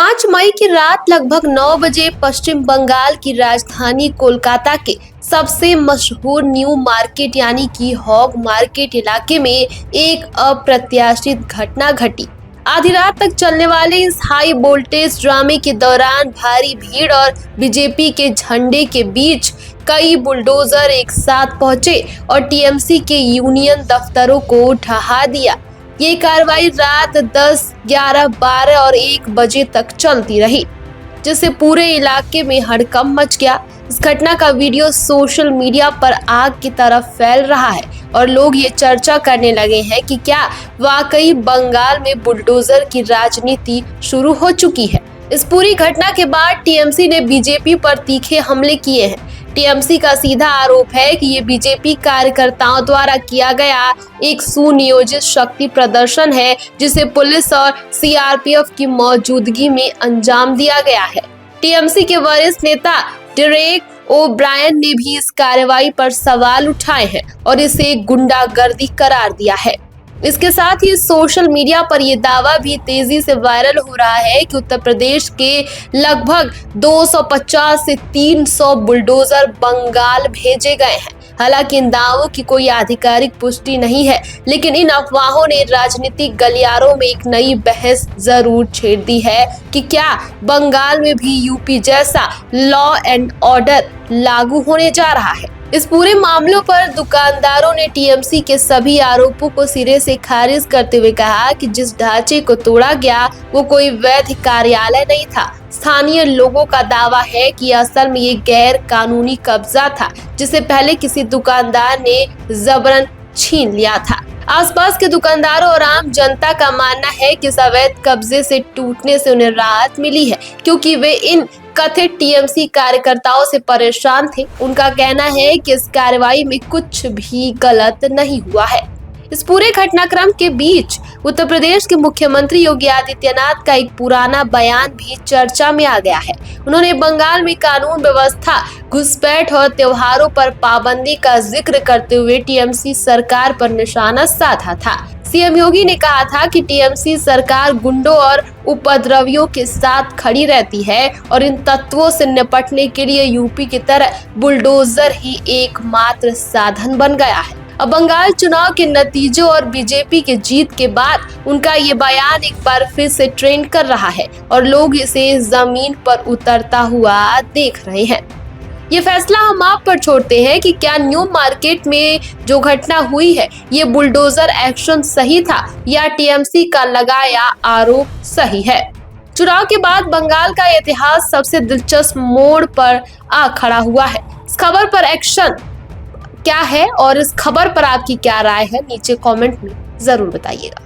5 मई की रात लगभग 9 बजे पश्चिम बंगाल की राजधानी कोलकाता के सबसे मशहूर न्यू मार्केट यानी कि हॉग मार्केट इलाके में एक अप्रत्याशित घटना घटी। आधी रात तक चलने वाले इस हाई वोल्टेज ड्रामे के दौरान भारी भीड़ और बीजेपी के झंडे के बीच कई बुलडोजर एक साथ पहुंचे और टीएमसी के यूनियन दफ्तरों को ढहा दिया। ये कार्रवाई रात 10, 11, 12 और 1 बजे तक चलती रही, जिससे पूरे इलाके में हड़कंप मच गया। इस घटना का वीडियो सोशल मीडिया पर आग की तरफ फैल रहा है और लोग ये चर्चा करने लगे हैं कि क्या वाकई बंगाल में बुलडोजर की राजनीति शुरू हो चुकी है। इस पूरी घटना के बाद टीएमसी ने बीजेपी पर तीखे हमले किए हैं। टीएमसी का सीधा आरोप है कि ये बीजेपी कार्यकर्ताओं द्वारा किया गया एक सुनियोजित शक्ति प्रदर्शन है, जिसे पुलिस और सीआरपीएफ की मौजूदगी में अंजाम दिया गया है। टीएमसी के वरिष्ठ नेता डेरेक ओब्रायन ने भी इस कार्रवाई पर सवाल उठाए हैं और इसे गुंडागर्दी करार दिया है। इसके साथ ही सोशल मीडिया पर यह दावा भी तेजी से वायरल हो रहा है कि उत्तर प्रदेश के लगभग 250 से 300 बुलडोजर बंगाल भेजे गए हैं। हालांकि इन दावों की कोई आधिकारिक पुष्टि नहीं है, लेकिन इन अफवाहों ने राजनीतिक गलियारों में एक नई बहस जरूर छेड़ दी है कि क्या बंगाल में भी यूपी जैसा लॉ एंड ऑर्डर लागू होने जा रहा है। इस पूरे मामलों पर दुकानदारों ने टीएमसी के सभी आरोपों को सिरे से खारिज करते हुए कहा कि जिस ढांचे को तोड़ा गया वो कोई वैध कार्यालय नहीं था। स्थानीय लोगों का दावा है कि असल में ये गैर कानूनी कब्जा था, जिसे पहले किसी दुकानदार ने जबरन छीन लिया था। आसपास के दुकानदारों और आम जनता का मानना है कि इस अवैध कब्जे से टूटने से उन्हें राहत मिली है, क्योंकि वे इन कथित टीएमसी कार्यकर्ताओं से परेशान थे। उनका कहना है कि इस कार्रवाई में कुछ भी गलत नहीं हुआ है। इस पूरे घटनाक्रम के बीच उत्तर प्रदेश के मुख्यमंत्री योगी आदित्यनाथ का एक पुराना बयान भी चर्चा में आ गया है। उन्होंने बंगाल में कानून व्यवस्था, घुसपैठ और त्योहारों पर पाबंदी का जिक्र करते हुए टीएमसी सरकार पर निशाना साधा था। सीएम योगी ने कहा था कि टीएमसी सरकार गुंडों और उपद्रवियों के साथ खड़ी रहती है और इन तत्वों से निपटने के लिए यूपी की तरह बुलडोजर ही एकमात्र साधन बन गया है। अब बंगाल चुनाव के नतीजों और बीजेपी के जीत के बाद उनका ये बयान एक बार फिर से ट्रेंड कर रहा है और लोग इसे जमीन पर उतरता हुआ देख रहे हैं। ये फैसला हम आप पर छोड़ते हैं कि क्या न्यू मार्केट में जो घटना हुई है ये बुलडोजर एक्शन सही था या टीएमसी का लगाया आरोप सही है। चुनाव के बाद बंगाल का इतिहास सबसे दिलचस्प मोड़ पर आ खड़ा हुआ है। इस खबर पर एक्शन क्या है और इस खबर पर आपकी क्या राय है, नीचे कमेंट में जरूर बताइएगा।